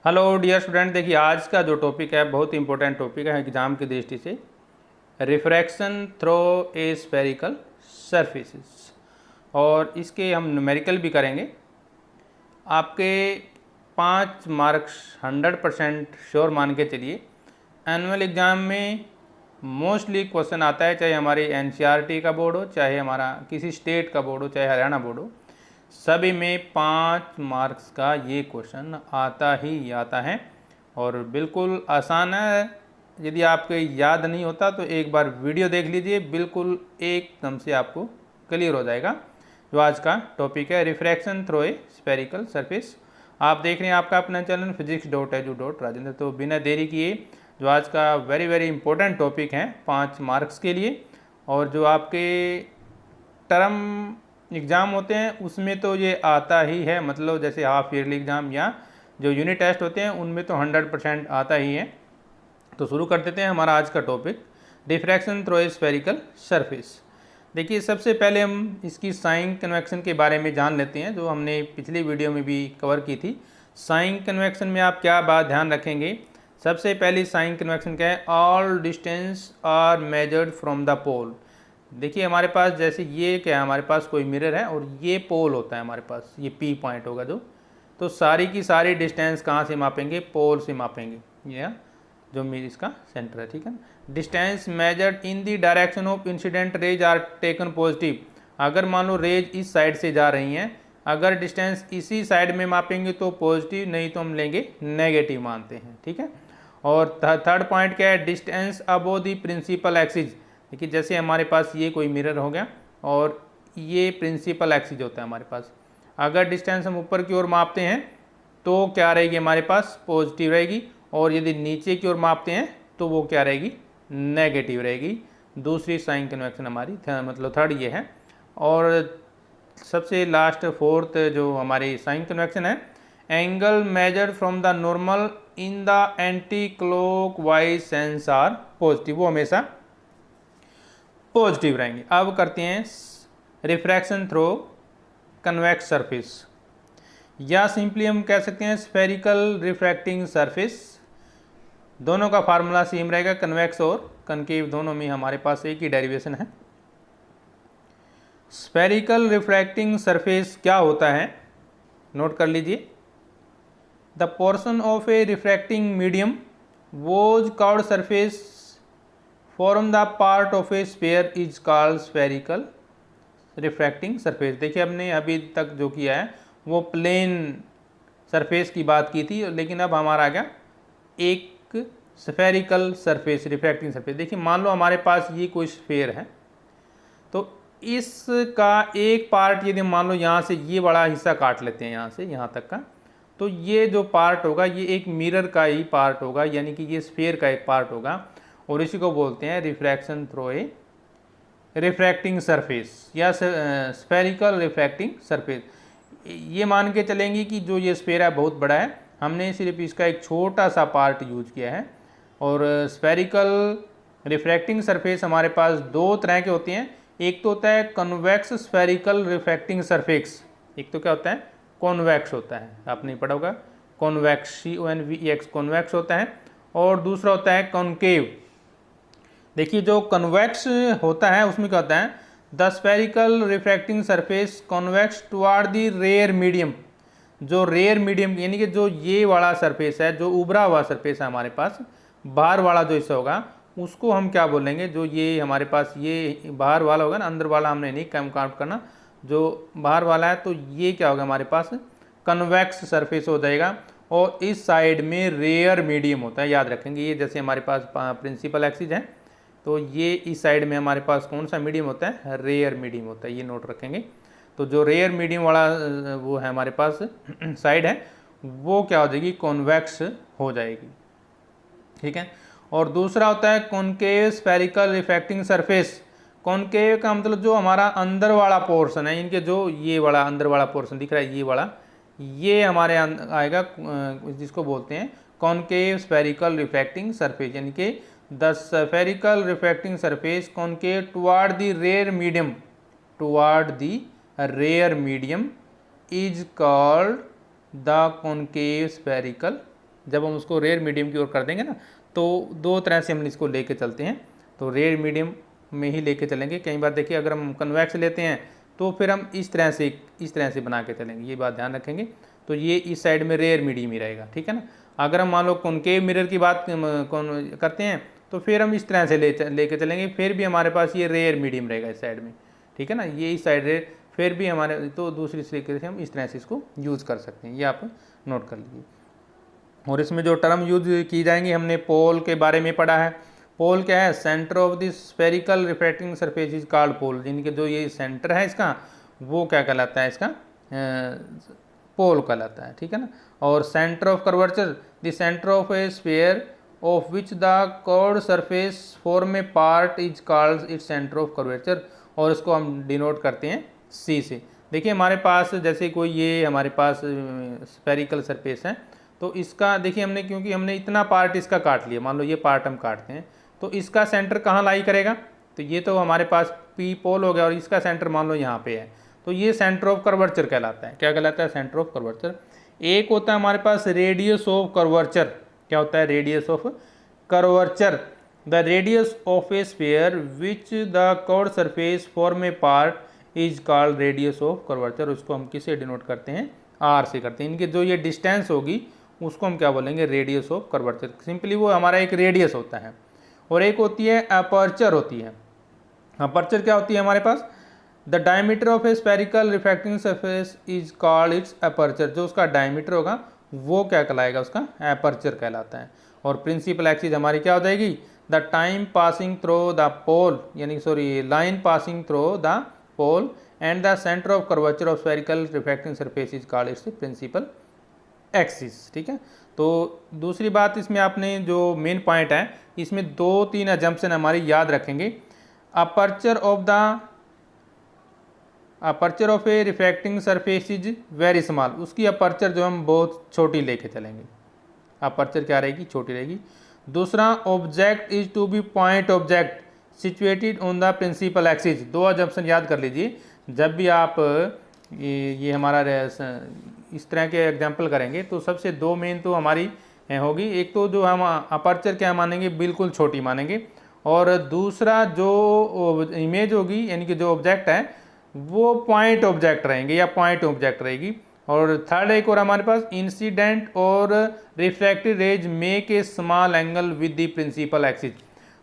Hello dear student, देखिए आज का जो टॉपिक है बहुत इंपॉर्टेंट टॉपिक है एग्जाम की दृष्टि से। Refraction through a spherical surfaces, और इसके हम न्यूमेरिकल भी करेंगे। आपके 5 मार्क्स 100% श्योर मान के चलिए। एनुअल एग्ज़ाम में मोस्टली क्वेश्चन आता है, चाहे हमारी एनसीईआरटी का बोर्ड हो, चाहे हमारा किसी स्टेट का बोर्ड हो, चाहे हरियाणा बोर्ड हो, सभी में 5 मार्क्स का ये क्वेश्चन आता ही आता है और बिल्कुल आसान है। यदि आपको याद नहीं होता तो एक बार वीडियो देख लीजिए, बिल्कुल एकदम से आपको क्लियर हो जाएगा। जो आज का टॉपिक है refraction through a spherical surface. आप देख रहे हैं आपका अपना चैनल physics.edu.rajendra। तो बिना देरी किए जो आज का वेरी इंपॉर्टेंट टॉपिक है 5 मार्क्स के लिए, और जो आपके टर्म एग्ज़ाम होते हैं उसमें तो ये आता ही है, मतलब जैसे हाफ ईयरली एग्ज़ाम या जो यूनिट टेस्ट होते हैं उनमें तो 100% आता ही है। तो शुरू कर देते हैं हमारा आज का topic, diffraction through a spherical surface. देखिए सबसे पहले हम इसकी साइन कन्वेक्शन के बारे में जान लेते हैं, जो हमने पिछली वीडियो में भी कवर की थी। साइन कन्वेक्शन में आप क्या बात ध्यान रखेंगे? सबसे पहली साइन कन्वेक्शन क्या है? All distance are measured from the pole. देखिए हमारे पास जैसे ये क्या है, हमारे पास कोई मिरर है और ये पोल होता है हमारे पास, ये पी पॉइंट होगा जो, तो सारी की सारी डिस्टेंस कहाँ से मापेंगे? पोल से मापेंगे। ये जो मेरी इसका सेंटर है, ठीक है ना। Distance measured in the direction of incident rays are taken positive. अगर मान लो रेज इस साइड से जा रही हैं, अगर डिस्टेंस इसी साइड में मापेंगे तो पॉजिटिव, नहीं तो हम लेंगे नेगेटिव मानते हैं, ठीक है। और थर्ड पॉइंट क्या है? Distance above the principal axis. देखिए जैसे हमारे पास ये कोई मिरर हो गया और ये प्रिंसिपल एक्सिस होता है हमारे पास, अगर डिस्टेंस हम ऊपर की ओर मापते हैं तो क्या रहेगी हमारे पास? पॉजिटिव रहेगी, और यदि नीचे की ओर मापते हैं तो वो क्या रहेगी? नेगेटिव रहेगी। दूसरी साइन कन्वेक्शन हमारी मतलब थर्ड ये है। और सबसे लास्ट फोर्थ जो हमारी साइन कन्वेक्शन है, angle measured from the normal in the anti clockwise sense are positive, वो हमेशा पॉजिटिव रहेंगे। अब करते हैं रिफ्रैक्शन थ्रू कन्वेक्स सरफेस, या सिंपली हम कह सकते हैं स्फेरिकल रिफ्रैक्टिंग सरफेस। दोनों का फार्मूला सेम रहेगा, कन्वेक्स और कनकेव दोनों में हमारे पास एक ही डेरिवेशन है। स्फेरिकल रिफ्रैक्टिंग सरफेस क्या होता है, नोट कर लीजिए। The portion of a refracting medium was curved surface form the part of a sphere is called spherical refracting surface. देखिए हमने अभी तक जो किया है वो प्लेन सरफेस की बात की थी, लेकिन अब हमारा आ गया एक स्फेरिकल सरफेस, रिफ्रैक्टिंग सरफेस। देखिए मान लो हमारे पास ये कोई स्फीयर है, तो इसका एक पार्ट यदि मान लो यहाँ से ये बड़ा हिस्सा काट लेते हैं यहाँ से यहाँ तक का, तो ये जो पार्ट होगा ये एक मिरर का ही पार्ट होगा, यानी कि ये स्फीयर का एक पार्ट होगा, और इसी को बोलते हैं refraction through a refracting surface या स्फेरिकल रिफ्रैक्टिंग सरफेस। ये मान के चलेंगे कि जो ये स्फीयर है बहुत बड़ा है, हमने सिर्फ इसका एक छोटा सा पार्ट यूज किया है। और स्फेरिकल रिफ्रैक्टिंग सरफेस हमारे पास दो तरह के होते हैं। एक तो होता है कन्वेक्स स्फेरिकल रिफ्रैक्टिंग सरफेस, एक तो क्या होता है? कॉन्वेक्स होता है, आपने पढ़ा होगा कॉन्वेक्स, CONVEX कॉन्वेक्स होता है। और दूसरा होता है कॉन्केव। देखिए जो कन्वेक्स होता है उसमें क्या होता है? The spherical refracting surface convex toward the rare medium. जो रेयर मीडियम यानी कि जो ये वाला सरफेस है, जो उभरा हुआ सरफेस है हमारे पास, बाहर वाला जो हिस्सा होगा उसको हम क्या बोलेंगे? जो ये हमारे पास ये बाहर वाला होगा ना, अंदर वाला हमने नहीं काउंट करना, जो बाहर वाला है, तो ये क्या होगा हमारे पास? कन्वेक्स सरफेस हो जाएगा। और इस साइड में रेयर मीडियम होता है, याद रखेंगे। ये जैसे हमारे पास प्रिंसिपल एक्सिस है, तो ये इस साइड में हमारे पास कौन सा मीडियम होता है? रेयर मीडियम होता है, ये नोट रखेंगे। तो जो रेयर मीडियम वाला वो है हमारे पास साइड है, वो क्या हो जाएगी? कॉन्वेक्स हो जाएगी, ठीक है। और दूसरा होता है concave spherical refracting surface. Concave का मतलब जो हमारा अंदर वाला पोर्शन है, इनके जो ये वाला अंदर वाला पोर्शन दिख रहा है, ये वाला, ये हमारे आएगा जिसको बोलते हैं कॉनकेव स्फेरिकल रिफ्रैक्टिंग सरफेस, यानी कि the spherical refracting surface concave toward the rare medium, toward the rare medium is called the concave spherical जब हम उसको रेयर मीडियम की ओर कर देंगे ना, तो दो तरह से हम इसको लेके चलते हैं। तो रेयर मीडियम में ही लेके चलेंगे। कई बार देखिए अगर हम कन्वेक्स लेते हैं तो फिर हम इस तरह से बना के चलेंगे, ये बात ध्यान रखेंगे। तो ये इस साइड में रेयर मीडियम ही रहेगा, ठीक है ना। अगर हम मान लो कॉनकेव मिरर की बात करते हैं तो फिर हम इस तरह से लेके चलेंगे, फिर भी हमारे पास ये रेयर मीडियम रहेगा इस साइड में, ठीक है ना। ये इस साइड रेयर, फिर भी हमारे तो दूसरी तरीके से हम इस तरह से इसको यूज़ कर सकते हैं, ये आप नोट कर लीजिए। और इसमें जो टर्म यूज की जाएंगी, हमने पोल के बारे में पढ़ा है। पोल क्या है? Centre of the spherical refracting surface is called pole. जिनके जो ये सेंटर है इसका, वो क्या कहलाता है? इसका पोल कहलाता है, ठीक है ना। और centre of curvature, the centre of a sphere of which the curved surface form A part is called its centre of curvature. और इसको हम डिनोट करते हैं सी से। देखिए हमारे पास जैसे कोई ये हमारे पास स्फेरिकल सरफेस है, तो इसका देखिए हमने, क्योंकि हमने इतना पार्ट इसका काट लिया, मान लो ये पार्ट हम काटते हैं, तो इसका सेंटर कहाँ लाई करेगा? तो ये तो हमारे पास पी पोल हो गया, और इसका सेंटर मान लो यहाँ पे है, तो ये सेंटर ऑफ कर्वेचर कहलाता है। क्या कहलाता है? Centre of curvature. एक होता है हमारे पास रेडियस ऑफ कर्वेचर। क्या होता है? Radius of curvature. The radius of a sphere which the curved surface form A part is called radius of curvature. उसको हम किससे डिनोट करते हैं? आर से करते हैं। इनकी जो ये डिस्टेंस होगी उसको हम क्या बोलेंगे? Radius of curvature. सिंपली वो हमारा एक रेडियस होता है। और एक होती है अपर्चर होती है। अपर्चर क्या होती है हमारे पास? The diameter of a spherical refracting surface is called its aperture. जो उसका डायमीटर होगा वो क्या कहलाएगा? उसका अपर्चर कहलाता है। और प्रिंसिपल एक्सिस हमारी क्या हो जाएगी? The time passing through the pole, यानी sorry line passing through the pole and the centre of curvature of spherical refracting surface is called its principal axis, ठीक है। तो दूसरी बात इसमें आपने जो मेन पॉइंट है, इसमें 2-3 अजम्पशन हमारी याद रखेंगे। Aperture of a refracting surface is very small. उसकी अपर्चर जो हम बहुत छोटी लेके चलेंगे। अपर्चर क्या रहेगी? छोटी रहेगी। दूसरा, object is to be point object situated on the principal axis. 2 assumption याद कर लीजिए। जब भी आप ये हमारा इस तरह के एग्जाम्पल करेंगे तो सबसे 2 मेन तो हमारी होगी। एक तो जो हम अपर्चर क्या मानेंगे? बिल्कुल छोटी मानेंगे। और दूसरा जो इमेज होगी, यानी कि जो ऑब्जेक्ट है वो पॉइंट ऑब्जेक्ट रहेंगे या पॉइंट ऑब्जेक्ट रहेगी। और थर्ड एक और हमारे पास, इंसिडेंट और refracted rays make a small angle with the principal axis.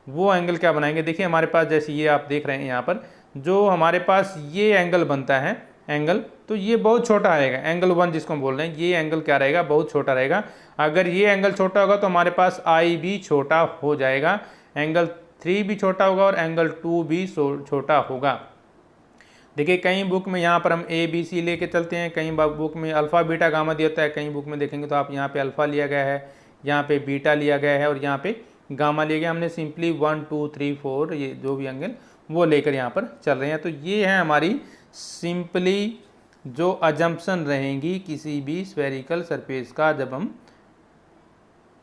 वो एंगल क्या बनाएंगे? देखिए हमारे पास जैसे ये आप देख रहे हैं यहाँ पर, जो हमारे पास ये एंगल बनता है एंगल, तो ये बहुत छोटा आएगा। एंगल 1 जिसको हम बोल रहे हैं, ये एंगल क्या रहेगा? बहुत छोटा रहेगा। अगर ये एंगल छोटा होगा तो हमारे पास आई भी छोटा हो जाएगा, एंगल 3 भी छोटा होगा और एंगल 2 भी छोटा होगा। देखिए कई बुक में यहाँ पर हम ए बी सी लेके चलते हैं, कई बुक में अल्फ़ा बीटा गामा दिया होता है, कई बुक में देखेंगे तो आप यहाँ पे अल्फ़ा लिया गया है, यहाँ पे बीटा लिया गया है और यहाँ पे गामा लिया गया। हमने सिंपली 1 2 3 4 ये जो भी एंगल वो लेकर यहाँ पर चल रहे हैं। तो ये है हमारी सिंपली जो अजम्पशन रहेंगी किसी भी स्फेरिकल सरफेस का, जब हम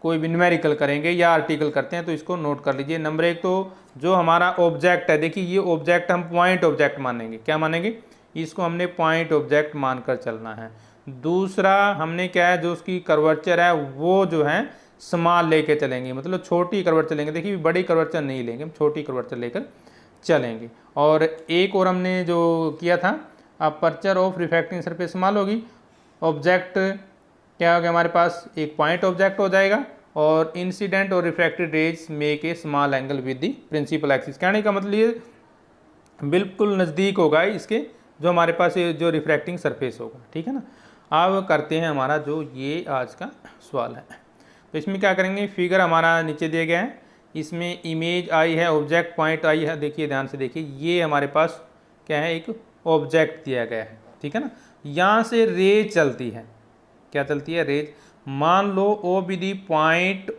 कोई भी न्यूमेरिकल करेंगे या आर्टिकल करते हैं तो इसको नोट कर लीजिए। नंबर 1 तो जो हमारा ऑब्जेक्ट है, देखिए ये ऑब्जेक्ट हम पॉइंट ऑब्जेक्ट मानेंगे। क्या मानेंगे? इसको हमने पॉइंट ऑब्जेक्ट मानकर चलना है। दूसरा हमने क्या है, जो उसकी कर्वेचर है वो जो है स्मॉल लेके चलेंगे, मतलब छोटी कर्वेचर लेंगे। देखिए बड़ी कर्वेचर नहीं लेंगे, हम छोटी कर्वेचर लेकर चलेंगे। और एक और हमने जो किया था, aperture of refracting surface small होगी, ऑब्जेक्ट क्या हो गया हमारे पास? एक पॉइंट ऑब्जेक्ट हो जाएगा। और इंसिडेंट और refracted rays make a small angle with the principal axis. कहने का मतलब ये बिल्कुल नज़दीक होगा इसके, जो हमारे पास ये जो रिफ्रैक्टिंग सरफेस होगा, ठीक है ना। अब करते हैं हमारा जो ये आज का सवाल है। तो इसमें क्या करेंगे? फिगर हमारा नीचे दिया गया है, इसमें इमेज आई है, ऑब्जेक्ट पॉइंट आई है। देखिए ध्यान से देखिए, ये हमारे पास क्या है? एक ऑब्जेक्ट दिया गया है, ठीक है ना। यहाँ से रेज चलती है। क्या चलती है? रेज। मान लो O be the point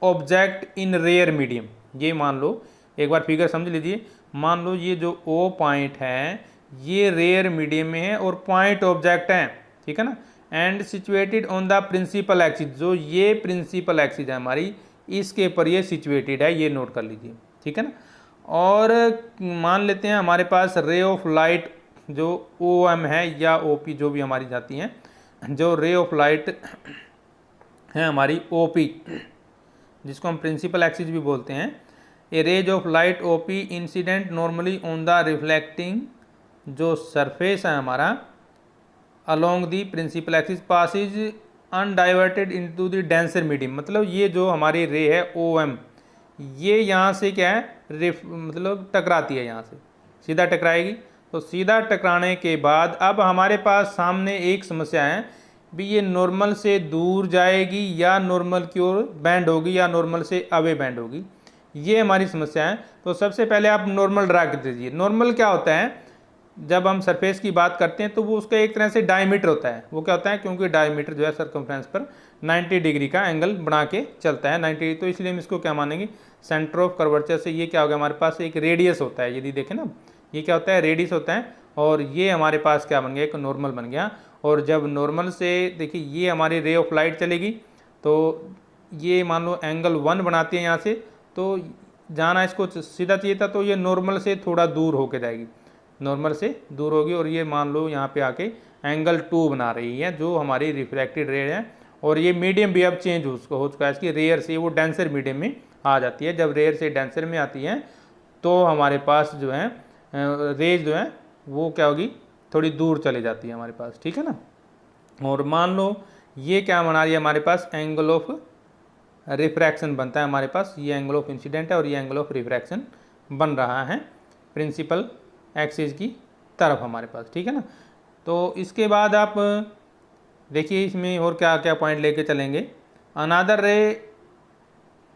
object in rare medium. ये मान लो, एक बार फिगर समझ लीजिए। मान लो ये जो ओ पॉइंट है ये रेयर मीडियम में है और पॉइंट ऑब्जेक्ट है, ठीक है ना। And situated on the principal axis, जो ये प्रिंसिपल एक्सिस है हमारी, इसके ऊपर ये सिचुएटेड है, ये नोट कर लीजिए, ठीक है ना। और मान लेते हैं हमारे पास रे ऑफ लाइट जो ओ एम है या ओ पी, जो भी हमारी जाती हैं, जो रे ऑफ लाइट है हमारी OP, जिसको हम प्रिंसिपल एक्सिस भी बोलते हैं। A rays of light OP incident normally on the reflecting जो सरफेस है हमारा along the principal axis passes undiverted into the denser medium. मतलब ये जो हमारी रे है OM, ये यहाँ से क्या है मतलब टकराती है, यहाँ से सीधा टकराएगी। तो सीधा टकराने के बाद अब हमारे पास सामने एक समस्या है भी, ये नॉर्मल से दूर जाएगी या नॉर्मल की ओर बैंड होगी या नॉर्मल से अवे बैंड होगी, ये हमारी समस्या है। तो सबसे पहले आप नॉर्मल ड्रा कर दीजिए। नॉर्मल क्या होता है, जब हम सरफेस की बात करते हैं तो वो उसका एक तरह से डायमीटर होता है। वो क्या होता है, क्योंकि डायमीटर जो है सर्कमफ्रेंस पर 90 डिग्री का एंगल बना के चलता है 90, तो इसलिए हम इसको क्या मानेंगे, सेंटर ऑफ कर्वेचर से ये क्या हो गया हमारे पास एक रेडियस होता है। यदि देखें ना, ये क्या होता है, रेडियस होता है, और ये हमारे पास क्या बन गया, एक नॉर्मल बन गया। और जब नॉर्मल से देखिए ये हमारी रे ऑफ लाइट चलेगी, तो ये मान लो एंगल 1 बनाती है यहाँ से, तो जाना इसको सीधा चाहिए था, तो ये नॉर्मल से थोड़ा दूर होके जाएगी, नॉर्मल से दूर होगी, और ये मान लो यहाँ पे आके एंगल 2 बना रही है जो हमारी रिफ्लेक्टेड रे है। और ये मीडियम भी अब चेंज हो चुका है, इसकी रेयर से वो डेंसर मीडियम में आ जाती है। जब रेयर से डेंसर में आती है तो हमारे पास जो है रेज जो है वो क्या होगी, थोड़ी दूर चली जाती है हमारे पास, ठीक है ना। और मान लो ये क्या बना रही है हमारे पास, एंगल ऑफ रिफ्रैक्शन बनता है हमारे पास, ये एंगल ऑफ इंसिडेंट है और ये एंगल ऑफ रिफ्रैक्शन बन रहा है प्रिंसिपल एक्सिस की तरफ हमारे पास, ठीक है ना। तो इसके बाद आप देखिए इसमें और क्या क्या पॉइंट लेके चलेंगे। अनादर रे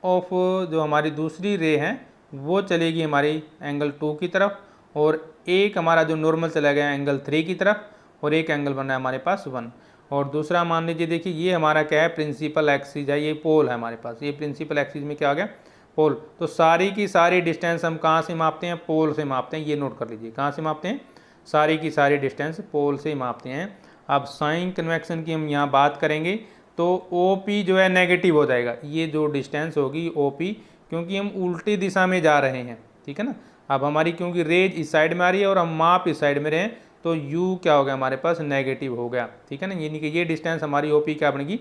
ऑफ जो हमारी दूसरी रे है वो चलेगी हमारी एंगल 2 की तरफ, और एक हमारा जो नॉर्मल चला गया एंगल 3 की तरफ, और एक एंगल बन रहा है हमारे पास 1। और दूसरा मान लीजिए, देखिए ये हमारा क्या है, प्रिंसिपल एक्सिस है, ये पोल है हमारे पास, ये प्रिंसिपल एक्सिस में क्या आ गया, पोल। तो सारी की सारी डिस्टेंस हम कहाँ से मापते हैं, पोल से मापते हैं। ये नोट कर लीजिए, कहाँ से मापते हैं, सारी की सारी डिस्टेंस पोल से मापते हैं। अब साइन कन्वेक्शन की हम यहाँ बात करेंगे तो OP जो है नेगेटिव हो जाएगा, ये जो डिस्टेंस होगी OP, क्योंकि हम उल्टी दिशा में जा रहे हैं, ठीक है ना। अब हमारी क्योंकि रेज इस साइड में आ रही है और हम माप इस साइड में रहे, तो U क्या हो गया हमारे पास, नेगेटिव हो गया, ठीक है ना। यानी कि ये डिस्टेंस हमारी OP क्या बनेगी,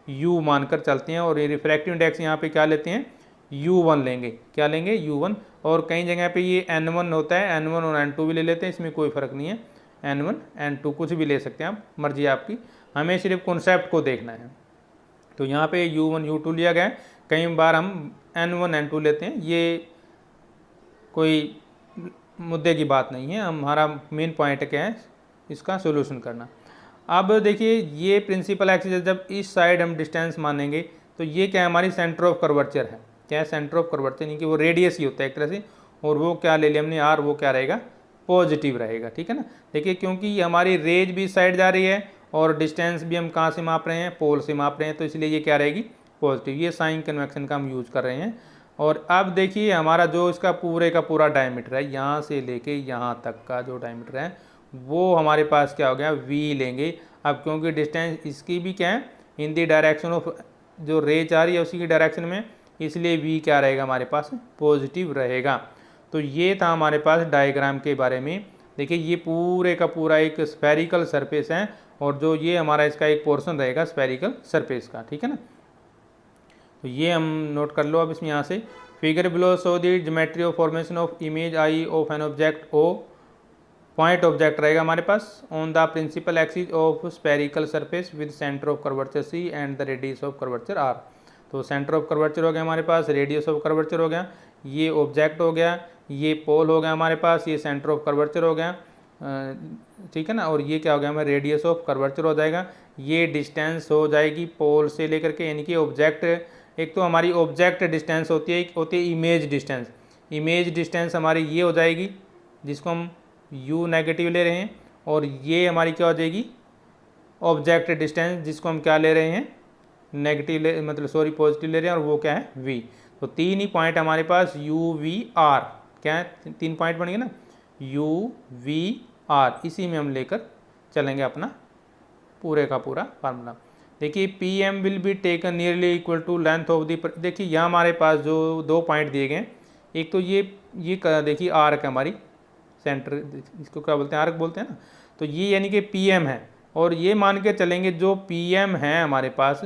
U मानकर चलते हैं। और ये रिफ्रैक्टिव इंडेक्स यहाँ पे क्या लेते हैं, U1 लेंगे, क्या लेंगे, U1। और कई जगह पे ये N1 होता है, N1 और N2 भी ले लेते हैं, इसमें कोई फ़र्क नहीं है, N1 N2 कुछ भी ले सकते हैं आप, मर्जी आपकी, हमें सिर्फ कॉन्सेप्ट को देखना है। तो यहाँ पे U1 U2 लिया गया है, कई बार हम N1 N2 लेते हैं, ये कोई मुद्दे की बात नहीं है, हमारा मेन पॉइंट क्या है, इसका सोल्यूशन करना। अब देखिए ये प्रिंसिपल एक्सिस, जब इस साइड हम डिस्टेंस मानेंगे तो ये क्या है, हमारी सेंटर ऑफ कर्वेचर है, क्या है, सेंटर ऑफ कर्वेचर, यानी कि वो रेडियस ही होता है एक तरह से, और वो क्या ले लिया हमने R, वो क्या रहेगा, पॉजिटिव रहेगा, ठीक है ना। देखिए क्योंकि हमारी रेज भी इस साइड जा रही है और डिस्टेंस भी हम कहाँ से माप रहे हैं, पोल से माप रहे हैं, तो इसलिए ये क्या रहेगी, पॉजिटिव। ये साइन कन्वेक्शन का हम यूज कर रहे हैं। और अब देखिए हमारा जो इसका पूरे का पूरा डायमीटर है, यहाँ से लेके यहाँ तक का जो डायमीटर है वो हमारे पास क्या हो गया, V लेंगे। अब क्योंकि डिस्टेंस इसकी भी क्या है, इन दी डायरेक्शन ऑफ जो रेज आ रही है उसी की डायरेक्शन में, इसलिए V क्या रहेगा हमारे पास, पॉजिटिव रहेगा। तो ये था हमारे पास डायग्राम के बारे में। देखिए ये पूरे का पूरा एक स्फेरिकल सरफेस है, और जो ये हमारा इसका एक पोर्शन रहेगा स्फेरिकल सरफेस का, ठीक है ना। तो ये हम नोट कर लो। अब इसमें यहाँ से figure below show the geometry of formation of image I of an object O, point object रहेगा हमारे पास on the principal axis of spherical surface with centre of curvature C and the radius of curvature R। तो centre of curvature हो गया हमारे पास, radius of curvature हो गया, ये ऑब्जेक्ट हो गया, ये पोल हो गया हमारे पास, ये सेंटर ऑफ कर्वेचर हो गया, ठीक है ना। और ये क्या हो गया हमारा, रेडियस ऑफ कर्वेचर हो जाएगा। ये डिस्टेंस हो जाएगी पोल से लेकर के, यानी कि ऑब्जेक्ट, एक तो हमारी ऑब्जेक्ट डिस्टेंस होती है, एक होती है इमेज डिस्टेंस। इमेज डिस्टेंस हमारी ये हो जाएगी, जिसको हम U नेगेटिव ले रहे हैं, और ये हमारी क्या हो जाएगी, ऑब्जेक्ट डिस्टेंस, जिसको हम क्या ले रहे हैं, नेगेटिव मतलब सॉरी पॉजिटिव ले रहे हैं, और वो क्या है, V। तो तीन ही पॉइंट हमारे पास U V R, क्या है, तीन पॉइंट बनेंगे ना, U V R, इसी में हम लेकर चलेंगे अपना पूरे का पूरा फार्मूला। देखिए PM will be taken nearly equal to length of the, देखिए यहाँ हमारे पास जो दो पॉइंट दिए गए हैं, एक तो ये देखिए आर्क है हमारी सेंटर, इसको क्या बोलते हैं, आर्क बोलते हैं ना। तो ये यानी कि PM है, और ये मान के चलेंगे जो PM है हमारे पास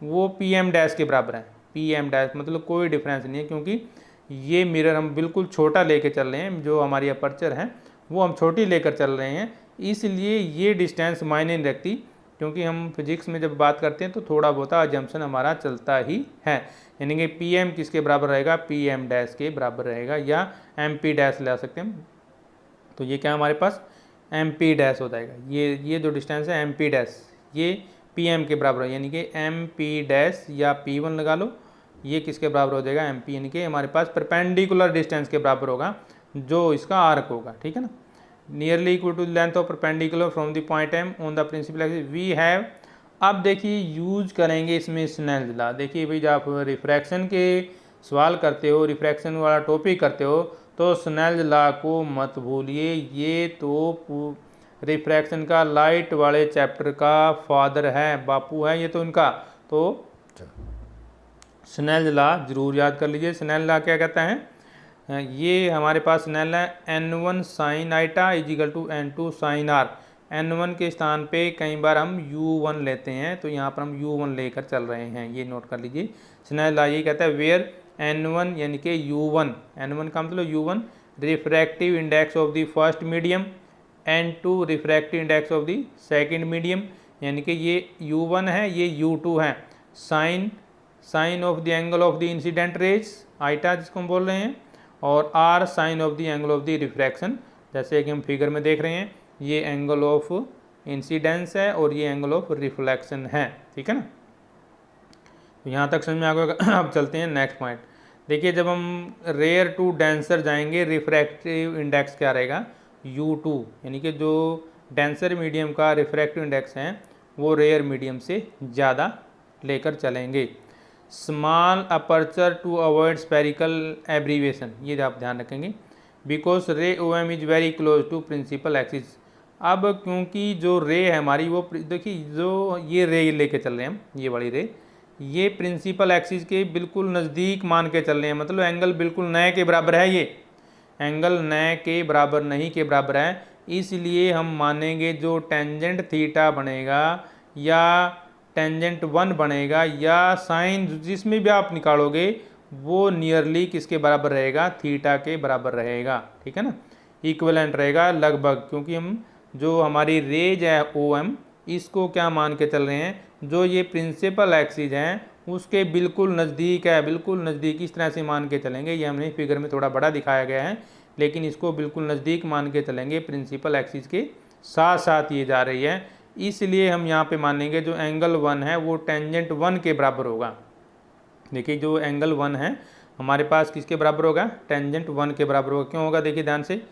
वो पी एम डैश के बराबर है। पी एम डैश मतलब कोई डिफरेंस नहीं है, क्योंकि ये मिरर हम बिल्कुल छोटा लेके चल रहे हैं, जो हमारी अपर्चर है वो हम छोटी लेकर चल रहे हैं, इसलिए ये डिस्टेंस मायने नहीं रखती। क्योंकि हम फिजिक्स में जब बात करते हैं तो थोड़ा बहुत अजम्पशन हमारा चलता ही है। यानी कि पी एम किसके बराबर रहेगा, पी एम डैश के बराबर रहेगा, या एम पी डैश ले सकते हैं। तो ये क्या हमारे पास एम पी डैश हो जाएगा। ये जो डिस्टेंस है एम पी डैश, ये पी एम के बराबर है, यानी कि एम पी डैश या पी वन लगा लो, ये किसके बराबर हो जाएगा, एम पी, यानी कि हमारे पास परपेंडिकुलर डिस्टेंस के बराबर होगा जो इसका आर्क होगा। ठीक है ना, nearly equal to length of perpendicular from the point M on the principal axis we have. अब देखिए यूज करेंगे इसमें स्नेल्स लॉ। देखिए भाई, जब आप रिफ्रैक्शन के सवाल करते हो, रिफ्रैक्शन वाला टॉपिक करते हो, तो स्नेल्स लॉ को मत भूलिए। ये तो रिफ्रैक्शन का लाइट वाले चैप्टर का फादर है, बापू है ये तो इनका। तो स्नेल्स लॉ जरूर याद कर लीजिए। स्नेल्स लॉ क्या कहता है, ये हमारे पास स्नेल है n1 साइन आइटा is equal to n2 sine r. n1 के स्थान पे कई बार हम u1 लेते हैं, तो यहाँ पर हम u1 लेकर चल रहे हैं, ये नोट कर लीजिए। स्नेल लॉ ये कहता है वेयर n1 यानी कि u1, n1 का मतलब u1 refractive index of the first medium, n2 refractive index of the second medium, यानी कि ये u1 है ये u2 है। Sine of the angle of the incident rays आइटा जिसको हम बोल रहे हैं, और r sine of the angle of the refraction, जैसे कि हम फिगर में देख रहे हैं, ये एंगल ऑफ इंसिडेंस है और ये एंगल ऑफ रिफ्लेक्शन है। ठीक है ना, तो यहाँ तक समझ में आ गया। अब चलते हैं नेक्स्ट पॉइंट। देखिए, जब हम रेयर टू डेंसर जाएंगे, रिफ्रैक्टिव इंडेक्स क्या रहेगा, U2, यानी कि जो डेंसर मीडियम का रिफ्रैक्टिव इंडेक्स है वो रेयर मीडियम से ज़्यादा लेकर चलेंगे। Small aperture to avoid spherical abbreviation, ये आप ध्यान रखेंगे। Because ray O M is very close to principal axis. अब क्योंकि जो रे है हमारी वो, देखिए जो ये रे लेके चल रहे हैं हम, ये वाली रे, ये प्रिंसिपल एक्सिस के बिल्कुल नज़दीक मान के चल रहे हैं, मतलब एंगल बिल्कुल नए के बराबर है, ये एंगल नए के बराबर नहीं के बराबर है। इसलिए हम मानेंगे जो टेंजेंट थीटा बनेगा या टेंजेंट 1 बनेगा या साइन जिसमें भी आप निकालोगे वो नियरली किसके बराबर रहेगा, थीटा के बराबर रहेगा। ठीक है ना, इक्विवेलेंट रहेगा लगभग, क्योंकि हम जो हमारी रेज है OM इसको क्या मान के चल रहे हैं, जो ये प्रिंसिपल एक्सिस हैं उसके बिल्कुल नज़दीक है, बिल्कुल नज़दीक, इस तरह से मान के चलेंगे। ये हमने फिगर में थोड़ा बड़ा दिखाया गया है, लेकिन इसको बिल्कुल नज़दीक मान के चलेंगे, प्रिंसिपल एक्सिस के साथ साथ ये जा रही है। इसलिए हम यहाँ पे मानेंगे जो एंगल 1 है वो टेंजेंट 1 के बराबर होगा। देखिए, जो एंगल 1 है हमारे पास किसके बराबर होगा, टेंजेंट 1 के बराबर होगा। क्यों होगा, देखिए ध्यान से,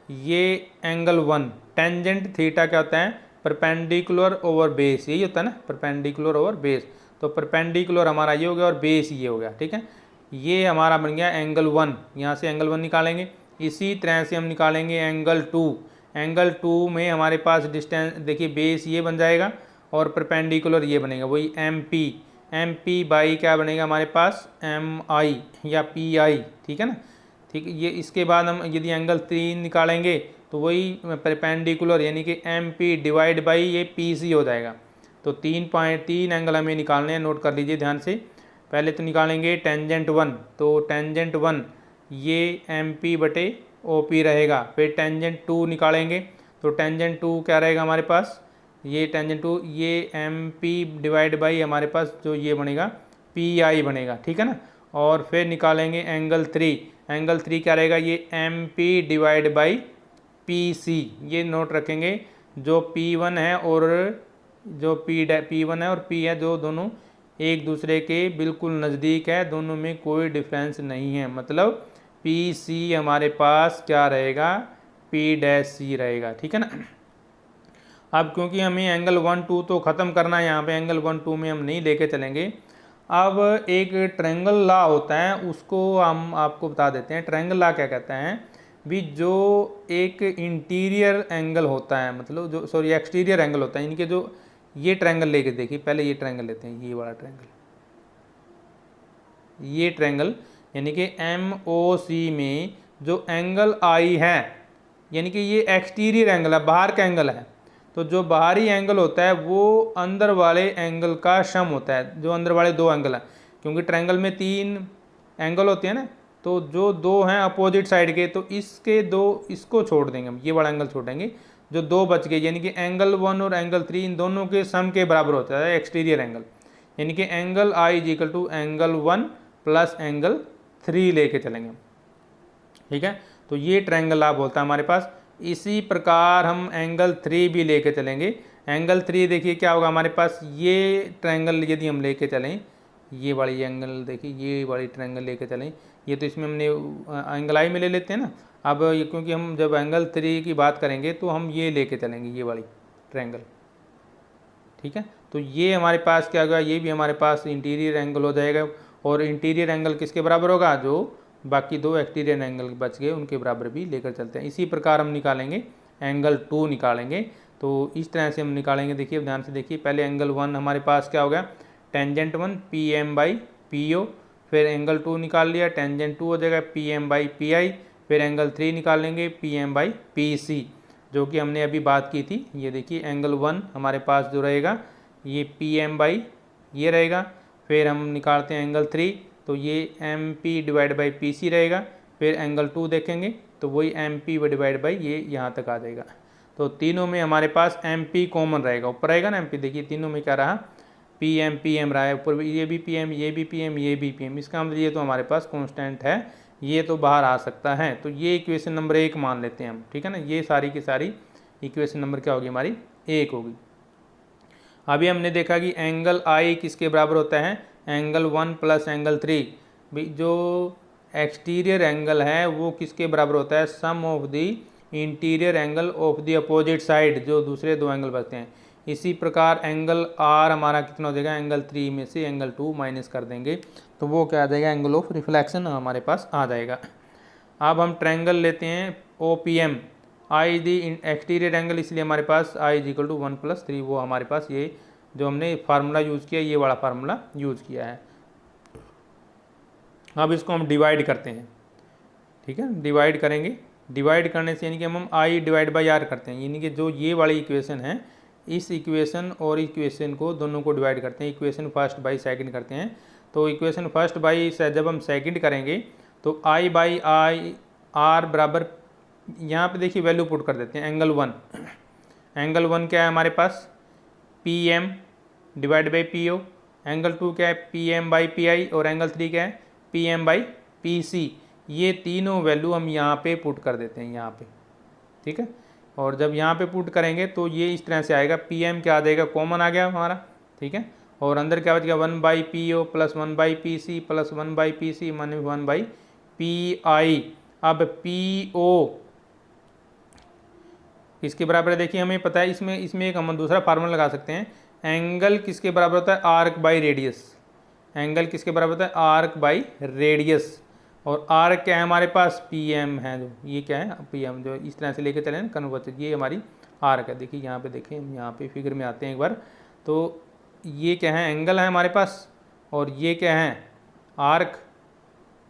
ये एंगल 1 टेंजेंट थीटा क्या होता है, परपेंडिकुलर ओवर बेस, यही होता है ना, परपेंडिकुलर ओवर बेस। तो परपेंडिकुलर हमारा ये हो गया और बेस ये हो गया। ठीक है, ये हमारा बन गया एंगल 1, यहाँ से एंगल 1 निकालेंगे। इसी तरह से हम निकालेंगे एंगल 2। एंगल 2 में हमारे पास डिस्टेंस, देखिए बेस ये बन जाएगा और परपेंडिकुलर ये बनेगा, वही एम पी बाई क्या बनेगा हमारे पास, एम आई या पी आई। ठीक है ना, ठीक है। ये इसके बाद हम यदि एंगल 3 निकालेंगे तो वही परपेंडिकुलर यानी कि एम पी डिवाइड बाई ये पी सी हो जाएगा। तो 3 एंगल हमें निकालने हैं, नोट कर लीजिए ध्यान से। पहले तो निकालेंगे टेंजेंट 1, तो टेंजेंट 1 ये एम पी बटे ओ पी रहेगा। फिर टेंजेंट 2 निकालेंगे तो टेंजेंट 2 क्या रहेगा हमारे पास, ये टेंजेंट 2 ये एम पी डिवाइड बाई हमारे पास जो ये बनेगा पी आई बनेगा। ठीक है ना, और फिर निकालेंगे एंगल 3। एंगल 3 क्या रहेगा, ये M P divide by P C. ये नोट रखेंगे, जो P1 है और जो P1 है और P है, जो दोनों एक दूसरे के बिल्कुल नज़दीक है, दोनों में कोई डिफरेंस नहीं है, मतलब पी सी हमारे पास क्या रहेगा, पी डैश सी रहेगा। ठीक है ना, अब क्योंकि हमें एंगल 1 2 तो ख़त्म करना है, यहाँ पे एंगल 1 2 में हम नहीं लेके चलेंगे। अब एक ट्रायंगल लॉ होता है, उसको हम आपको बता देते हैं। ट्रायंगल लॉ क्या कहता है भी, जो एक इंटीरियर एंगल होता है, मतलब जो सॉरी एक्सटीरियर एंगल होता है, इनके जो ये ट्रायंगल लेके देखिए, पहले ये ट्रायंगल लेते हैं, ये वाला ट्रायंगल, ये ट्रायंगल यानी कि MOC में जो एंगल आई है, यानी कि ये एक्सटीरियर एंगल है, बाहर का एंगल है। तो जो बाहरी एंगल होता है वो अंदर वाले एंगल का सम होता है, जो अंदर वाले दो एंगल हैं, क्योंकि ट्रायंगल में 3 एंगल होते हैं ना, तो जो दो हैं अपोजिट साइड के, तो इसके दो इसको छोड़ देंगे हम, ये वाला एंगल छोड़ देंगे, जो दो बच गए, यानी कि एंगल 1 और एंगल 3 इन दोनों के सम के बराबर होता है एक्सटीरियर एंगल, यानी कि angle I is equal to angle 1 plus angle 3 लेके चलेंगे। ठीक है, तो ये ट्रायंगल आप बोलता है हमारे पास। इसी प्रकार हम एंगल 3 भी लेके चलेंगे। एंगल 3 देखिए क्या होगा हमारे पास, ये ट्रायंगल यदि हम लेके चलें, ये वाली एंगल देखिए, ये वाली ट्रायंगल लेके चलें, ये तो इसमें हमने एंगल आई में ले लेते हैं ना। अब ये क्योंकि हम जब एंगल 3 की बात करेंगे तो हम ये लेके चलेंगे, ये वाली ट्रायंगल। ठीक है, तो ये हमारे पास क्या होगा, ये भी हमारे पास इंटीरियर एंगल हो जाएगा, और इंटीरियर एंगल किसके बराबर होगा, जो बाकी दो एक्सटीरियर एंगल बच गए उनके बराबर भी लेकर चलते हैं। इसी प्रकार हम निकालेंगे एंगल 2 निकालेंगे, तो इस तरह से हम निकालेंगे। देखिए ध्यान से देखिए, पहले एंगल 1 हमारे पास क्या हो गया, tangent 1 P M by P O, फिर एंगल 2 निकाल लिया, टेंजेंट 2 हो जाएगा P M by P I, फिर एंगल 3 निकालेंगे P M by P C, जो कि हमने अभी बात की थी। ये देखिए एंगल 1 हमारे पास जो रहेगा ये पी एम बाई ये रहेगा, फिर हम निकालते हैं एंगल 3, तो ये M P divide by P C रहेगा, फिर एंगल 2 देखेंगे तो वही एम पी डिवाइड बाई ये यहाँ तक आ जाएगा। तो तीनों में हमारे पास एम पी कॉमन रहेगा, ऊपर रहेगा ना एम पी, देखिए तीनों में क्या रहा, पी एम रहा है, ऊपर ये भी पी एम, ये भी पी एम, ये भी पी एम, इसका मतलब ये तो हमारे पास कॉन्स्टेंट है, ये तो बाहर आ सकता है। तो ये इक्वेशन नंबर 1 मान लेते हैं हम। ठीक है ना, ये सारी की सारी इक्वेशन नंबर क्या होगी हमारी, 1 होगी। अभी हमने देखा कि एंगल आई किसके बराबर होता है, एंगल 1 प्लस एंगल 3। जो एक्सटीरियर एंगल है वो किसके बराबर होता है, sum of the interior angle of the opposite side, जो दूसरे दो एंगल बनते हैं। इसी प्रकार एंगल आर हमारा कितना हो जाएगा, एंगल 3 में से एंगल 2 माइनस कर देंगे तो वो क्या आ जाएगा, एंगल ऑफ रिफ्लेक्शन हमारे पास आ जाएगा। अब हम ट्रायंगल लेते हैं ओ पी एम, आई दी एक्सटीरियर एंगल, इसलिए हमारे पास आई इज इक्वल टू 1 प्लस 3, वो हमारे पास ये जो हमने फार्मूला यूज़ किया, ये वाला फार्मूला यूज़ किया है। अब इसको हम डिवाइड करते हैं। ठीक है, डिवाइड करेंगे, डिवाइड करने से यानी कि हम आई डिवाइड बाई आर करते हैं, यानी कि जो ये वाली इक्वेशन है, इस इक्वेशन और इक्वेशन को दोनों को डिवाइड करते हैं, इक्वेशन फर्स्ट बाई सेकंड करते हैं। तो इक्वेशन फर्स्ट बाई जब हम सेकंड करेंगे तो आई बाई आई आर बराबर, यहाँ पे देखिए वैल्यू पुट कर देते हैं। एंगल 1, एंगल 1 क्या है हमारे पास, P M divide by P O, angle 2 क्या है, P M by P I, और एंगल 3 क्या है, P M by P C. ये तीनों वैल्यू हम यहाँ पे पुट कर देते हैं, यहाँ पे। ठीक है, और जब यहाँ पे पुट करेंगे तो ये इस तरह से आएगा, पी एम क्या आ जाएगा, कॉमन आ गया हमारा। ठीक है, और अंदर क्या बच गया, 1 by P O plus 1 by P C plus 1 by P C minus 1 by P I. अब पी ओ किसके बराबर है, देखिए हमें पता है, इसमें एक हम दूसरा फार्मूला लगा सकते हैं। एंगल किसके बराबर होता है, आर्क बाई रेडियस। एंगल किसके बराबर होता है, आर्क बाई रेडियस। और आर्क क्या है हमारे पास, पी एम है, जो ये क्या है पी एम, जो इस तरह से लेके चले ना कन्वर्ट, ये हमारी आर्क है। देखिए यहाँ पे देखें, हम यहाँ पे फिगर में आते हैं एक बार, तो ये क्या है, एंगल है हमारे पास, और ये क्या है, आर्क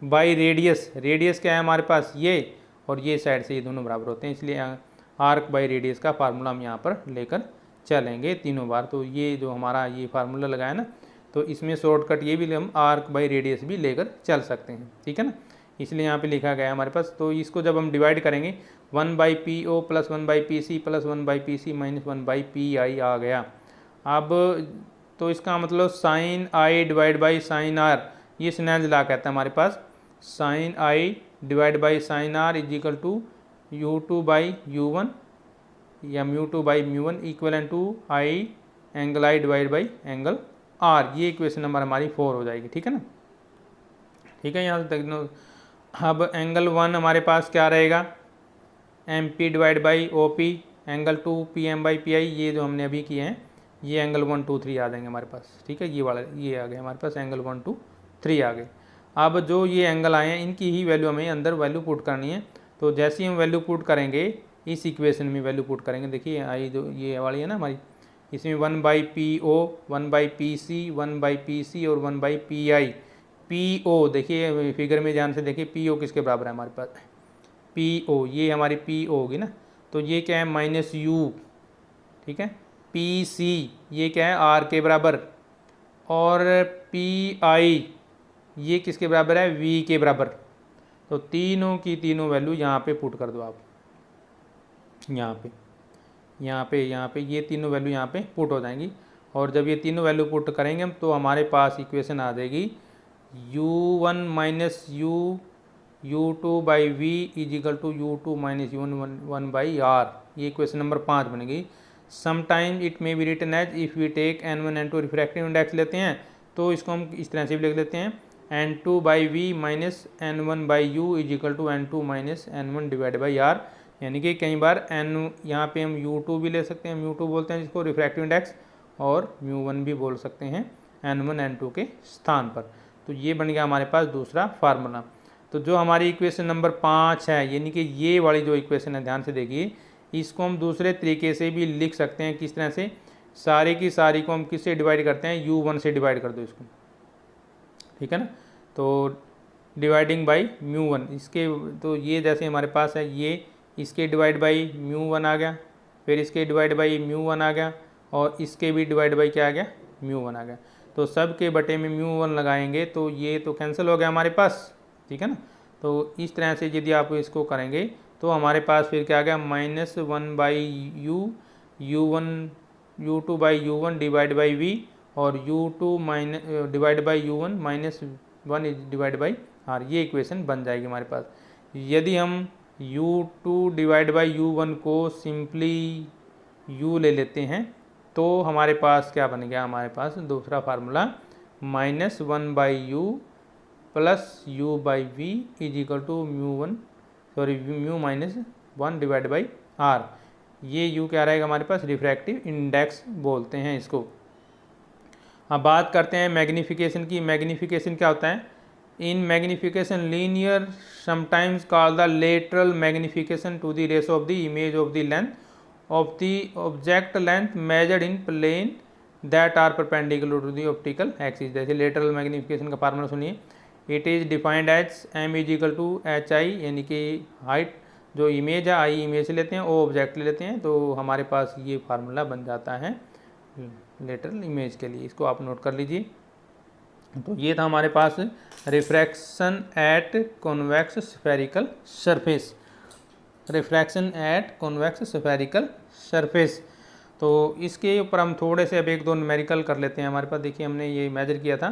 बाई रेडियस। रेडियस क्या है हमारे पास, ये, और ये साइड से ये दोनों बराबर होते हैं, इसलिए आर्क बाई रेडियस का फार्मूला हम यहाँ पर लेकर चलेंगे तीनों बार। तो ये जो हमारा ये फार्मूला लगाया ना, तो इसमें शॉर्टकट ये भी हम आर्क बाई रेडियस भी लेकर चल सकते हैं। ठीक है ना, इसलिए यहाँ पे लिखा गया है हमारे पास। तो इसको जब हम डिवाइड करेंगे, 1 by P O plus 1 by P C plus 1 by P C minus 1 by P I आ गया। अब तो इसका मतलब sine I divide by sine R, ये स्नेल्स लॉ कहता है हमारे पास, sine I divide by sine R is equal to u2 by u1 या mu2 by mu1 equal to I angle I divide by angle R. ये equation number हमारी 4 हो जाएगी। ठीक है ना, ठीक है, यहाँ तक। अब एंगल 1 हमारे पास क्या रहेगा, M P divide by O P, angle 2 P M by P I, ये जो हमने अभी किए हैं, ये एंगल 1 2 3 आ जाएंगे हमारे पास। ठीक है, ये वाला ये आ गए हमारे पास, एंगल 1 2 3 आ गए। अब जो ये एंगल आए हैं, इनकी ही वैल्यू हमें अंदर वैल्यू पुट करनी है। तो जैसे ही हम वैल्यू पुट करेंगे, इस इक्वेशन में वैल्यू पुट करेंगे, देखिए आई जो ये वाली है ना हमारी, इसमें 1 by P O, 1 by P C, 1 by P C और 1 by P I. P O देखिए फिगर में ध्यान से देखिए, पी ओ किसके बराबर है हमारे पास, पी ओ, ये हमारी पी ओ होगी ना, तो ये क्या है, माइनस यू। ठीक है। पी सी ये क्या है, आर के बराबर, और पी आई ये किसके बराबर है, वी के बराबर। तो तीनों की तीनों वैल्यू यहाँ पे पुट कर दो आप, यहाँ पे ये तीनों वैल्यू यहाँ पे पुट हो जाएंगी। और जब ये तीनों वैल्यू पुट करेंगे हम तो हमारे पास इक्वेशन आ जाएगी u1 minus u2 by v is equal to u2 minus u1 by r. ये इक्वेशन नंबर 5 बनेगी। Sometime it may be written as, if we take n1 n2 refractive index लेते हैं तो इसको हम इस तरह से भी लिख लेते हैं n2 by v minus n1 by u is equal to n2 minus n1 divide by r. यानी कि कई बार n यहाँ पे हम u2 भी ले सकते हैं, mu2 बोलते हैं जिसको रिफ्रैक्टिव इंडेक्स, और mu1 भी बोल सकते हैं n1 n2 के स्थान पर। तो ये बन गया हमारे पास दूसरा फार्मूला। तो जो हमारी इक्वेशन नंबर 5 है, यानी कि ये वाली जो इक्वेशन है, ध्यान से देखिए, इसको हम दूसरे तरीके से भी लिख सकते हैं। किस तरह से, सारी की सारी को हम किससे डिवाइड करते हैं, u1 से डिवाइड कर दो इसको, ठीक है ना। तो डिवाइडिंग बाई mu1, इसके तो ये जैसे हमारे पास है, ये इसके डिवाइड बाई mu1 आ गया, फिर इसके डिवाइड बाई mu1 आ गया, और इसके भी डिवाइड बाई क्या आ गया, mu1 आ गया। तो सब के बटे में mu1 लगाएंगे तो ये तो कैंसिल हो गया हमारे पास, ठीक है ना। तो इस तरह से यदि आप इसको करेंगे तो हमारे पास फिर क्या आ गया, -1 by u2 by u1 divide by v, और u2 minus divide by u1 minus 1 divide by r। ये इक्वेशन बन जाएगी हमारे पास। यदि हम u2 डिवाइड बाई u1 को सिंपली u ले लेते हैं तो हमारे पास क्या बन गया, हमारे पास दूसरा formula -1 by u plus u by v is equal to mu minus 1 divide by r. ये u क्या रहेगा हमारे पास, रिफ्रैक्टिव इंडेक्स बोलते हैं इसको। अब बात करते हैं मैग्नीफिकेशन की। मैग्नीफिकेशन क्या होता है, in magnification linear sometimes call the lateral magnification to the ratio of the image of the length of the object length measured in plane that are perpendicular to the optical axis। जैसे lateral magnification का formula सुनिए, it is defined as m is equal to H I, यानी कि height जो image है, आई image से लेते हैं, ओ ऑब्जेक्ट ले लेते हैं, तो हमारे पास ये फार्मूला बन जाता है लेटरल इमेज के लिए। इसको आप नोट कर लीजिए। तो ये था हमारे पास refraction at convex spherical surface, refraction at convex spherical surface. तो इसके ऊपर हम थोड़े से अब एक दो न्यूमेरिकल कर लेते हैं। हमारे पास देखिए हमने ये मेजर किया था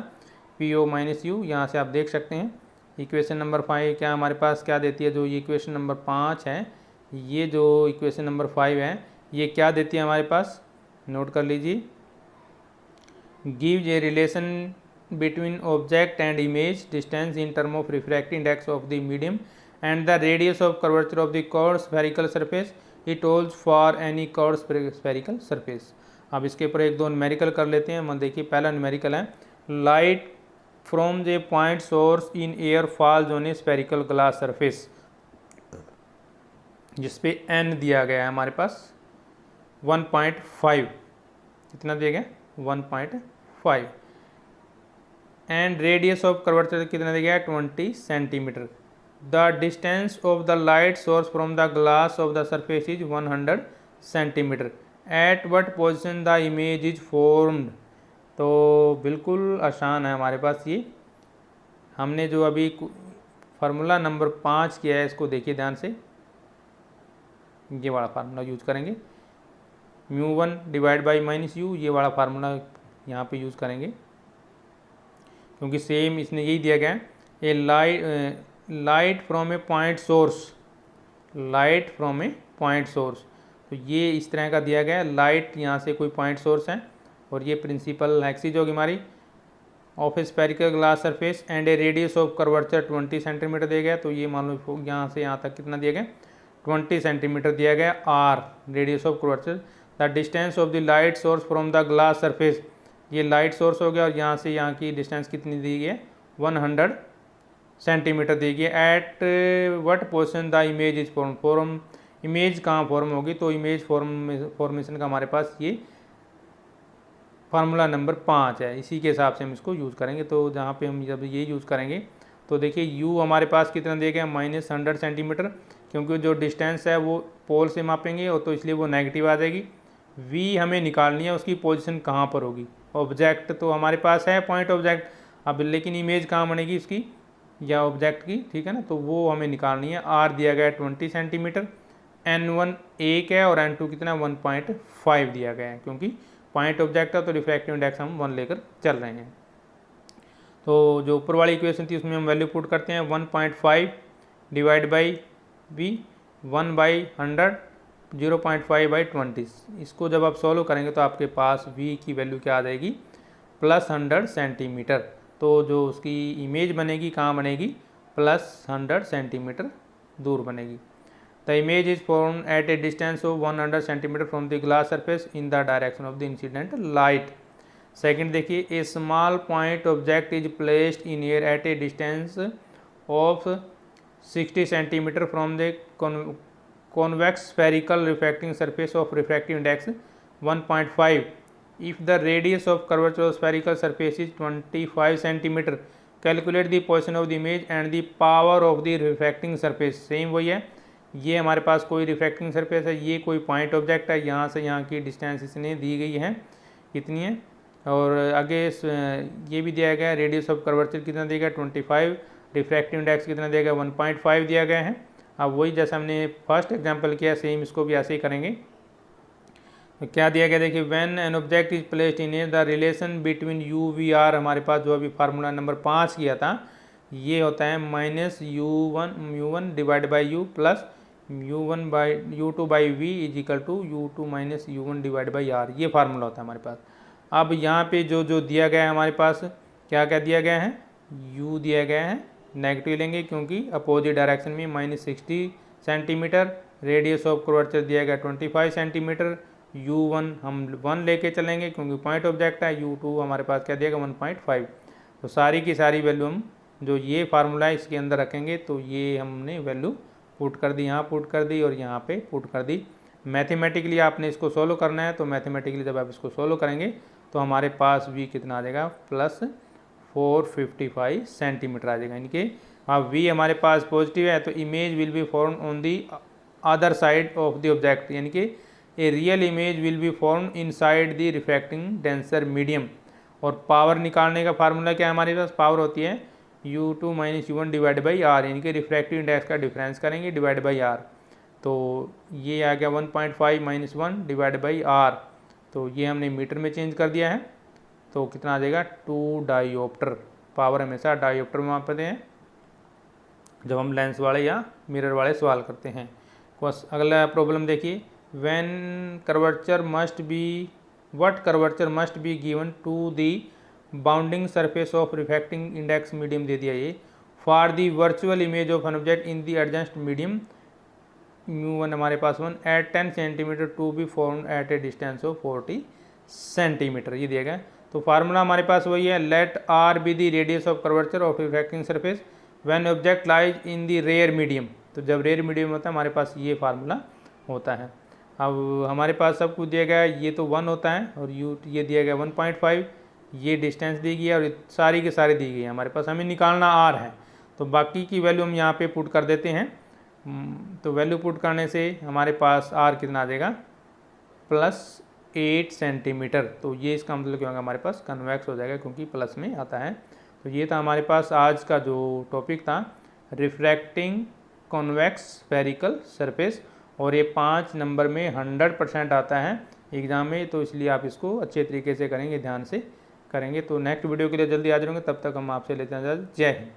PO माइनस यू, यहाँ से आप देख सकते हैं। इक्वेशन नंबर 5 क्या हमारे पास क्या देती है, जो ये इक्वेशन नंबर 5 है, ये जो इक्वेशन नंबर 5 है, ये क्या देती है हमारे पास, नोट कर लीजिए। Gives a relation between object and image distance in term of refractive index of the medium and the radius of curvature of the curved spherical surface, it holds for any curved spherical surface। अब इसके ऊपर एक दो numerical कर लेते हैं। हम देखिए पहला न्यूमेरिकल है, light from the point source in air falls on A spherical glass surface, जिसपे n दिया गया है हमारे पास 1.5, कितना दिया गया 1.5, एंड रेडियस ऑफ कर्वेचर कितना दिया गया 20 centimetre. The distance of the light source from the glass of the surface is 100 centimeter. At what position the image is formed? तो बिल्कुल आसान है हमारे पास ये। हमने जो अभी फार्मूला नंबर 5 किया है, इसको देखिए ध्यान से, ये वाला फार्मूला यूज करेंगे, μ1 डिवाइड बाई माइनस यू, ये वाला फार्मूला यहाँ पे यूज़ करेंगे, क्योंकि सेम इसने यही दिया गया है। A light from a point source, light from a point source, तो ये इस तरह का दिया गया है। लाइट यहाँ से कोई पॉइंट सोर्स है, और ये प्रिंसिपल एक्सिस होगी हमारी of a spherical glass surface, and A radius of curvature 20 centimetre दिया गया। तो ये मान लो यहाँ से यहाँ तक कितना दिया गया 20 सेंटीमीटर दिया गया, r radius of curvature. The distance of the light source from the glass surface, ये लाइट सोर्स हो गया, और यहाँ से यहाँ की डिस्टेंस कितनी दी गई है 100 सेंटीमीटर दी गई। At what position the image is form, image कहाँ फॉर्म होगी, तो इमेज फॉर्मेशन का हमारे पास ये फार्मूला नंबर 5 है, इसी के हिसाब से हम इसको यूज़ करेंगे। तो जहाँ पे हम जब ये यूज़ करेंगे तो देखिए u हमारे पास कितना दिया गया -100 सेंटीमीटर, क्योंकि जो डिस्टेंस है वो पोल से मापेंगे, और तो इसलिए वो नेगेटिव आ जाएगी। वी हमें निकालनी है, उसकी पोजीशन कहाँ पर होगी। ऑब्जेक्ट तो हमारे पास है पॉइंट ऑब्जेक्ट, अब लेकिन इमेज कहाँ बनेगी उसकी या ऑब्जेक्ट की, ठीक है ना, तो वो हमें निकालनी है। आर दिया गया है 20 सेंटीमीटर, N1 1 है और N2 कितना 1.5 दिया गया है, क्योंकि पॉइंट ऑब्जेक्ट है तो रिफ्रैक्टिव इंडेक्स हम 1 लेकर चल रहे हैं। तो जो ऊपर वाली इक्वेशन थी उसमें हम वैल्यू पुट करते हैं 1.5 डिवाइड बाई वी 1/100 0.5/20। इसको जब आप सॉल्व करेंगे तो आपके पास v की वैल्यू क्या आ जाएगी +100 सेंटीमीटर। तो जो उसकी इमेज बनेगी कहाँ बनेगी +100 सेंटीमीटर दूर बनेगी। The image is form at a distance of 100 centimetre from the glass surface in the direction of the incident light. Second देखिए, a small point object is placed in air at a distance of 60 centimetre from the convex spherical refracting surface of refractive index 1.5. If the radius of curvature of spherical surface is 25 cm, calculate the position of the image and the power of the refracting surface. Same वही है, ये हमारे पास कोई refracting surface है, ये कोई point object है, यहाँ से यहाँ की डिस्टेंस इसने दी गई है कितनी है, और आगे ये भी दिया गया है रेडियस ऑफ कर्वेचर कितना दिया गया 25, रिफ्रैक्टिव इंडेक्स कितना दिया गया 1.5 दिया गया है। अब वही जैसा हमने फर्स्ट एग्जांपल किया सेम इसको भी ऐसे ही करेंगे। तो क्या दिया गया देखिए, when an object is placed in a the relation between u v r, हमारे पास जो अभी फार्मूला नंबर 5 किया था ये होता है -u1 divide by u plus u2 by v is equal to u2 minus u1 divide by r, ये फार्मूला होता है हमारे पास। अब यहाँ पे जो दिया गया है हमारे पास क्या क्या दिया गया है, u दिया गया है नेगेटिव लेंगे क्योंकि अपोजिट डायरेक्शन में -60 सेंटीमीटर, रेडियस ऑफ कर्वेचर दिया गया 25 सेंटीमीटर, u1 हम 1 लेके चलेंगे क्योंकि पॉइंट ऑब्जेक्ट है, u2 हमारे पास क्या दिया गया 1.5। तो सारी की सारी वैल्यू हम जो ये फार्मूला है इसके अंदर रखेंगे, तो ये हमने वैल्यू पुट कर दी, यहाँ पुट कर दी और यहाँ पे पुट कर दी। मैथमेटिकली आपने इसको सोल्व करना है, तो मैथमेटिकली जब आप इसको सोल्व करेंगे तो हमारे पास v कितना आ जाएगा +455 सेंटीमीटर आ जाएगा। यानी कि अब v हमारे पास पॉजिटिव है तो image will be form on the other side of the object, यानी कि a real image will be form inside the refracting denser medium. और पावर निकालने का फार्मूला क्या है हमारे पास, पावर होती है u2 minus u1 divide by r, यानी कि रिफ्रैक्टिव इंडेक्स का डिफरेंस करेंगे डिवाइड बाई आर। तो ये आ गया 1.5 माइनस 1 डिवाइड बाई आर, तो ये हमने मीटर में चेंज कर दिया है, तो कितना आ जाएगा 2 डायोप्टर। पावर हमेशा डायोप्टर में मापते हैं जब हम लेंस वाले या मिरर वाले सवाल करते हैं। अगला प्रॉब्लम देखिए, when curvature must be what curvature must be given to the bounding surface of refracting index medium दे दिया ये, for the virtual image of an object in the adjust medium μ1 हमारे पास 1 at 10 centimetre to be form at a distance of 40 centimetre, ये दिया गया। तो formula हमारे पास वही है, let R be the radius of curvature of refracting surface when object lies in the rare medium. तो जब रेयर मीडियम होता है हमारे पास ये फार्मूला होता है। अब हमारे पास सब कुछ दिया गया है, ये तो 1 होता है और ये दिया गया 1.5, ये डिस्टेंस दी गई है और सारी की सारी दी गई है हमारे पास, हमें निकालना आर है। तो बाकी की वैल्यू हम यहाँ पे पुट कर देते हैं। तो वैल्यू पुट करने से हमारे पास आर कितना आ जाएगा +8 सेंटीमीटर। तो ये इसका मतलब क्या होगा, हमारे पास कन्वेक्स हो जाएगा क्योंकि प्लस में आता है। तो ये था हमारे पास आज का जो टॉपिक था, रिफ्रैक्टिंग कॉन्वेक्स स्फेरिकल सरफेस, और ये 5 नंबर में 100% आता है एग्ज़ाम में, तो इसलिए आप इसको अच्छे तरीके से करेंगे, ध्यान से करेंगे। तो नेक्स्ट वीडियो के लिए जल्दी हाजिर होंगे, तब तक हम आपसे लेते हैं जय हिंद।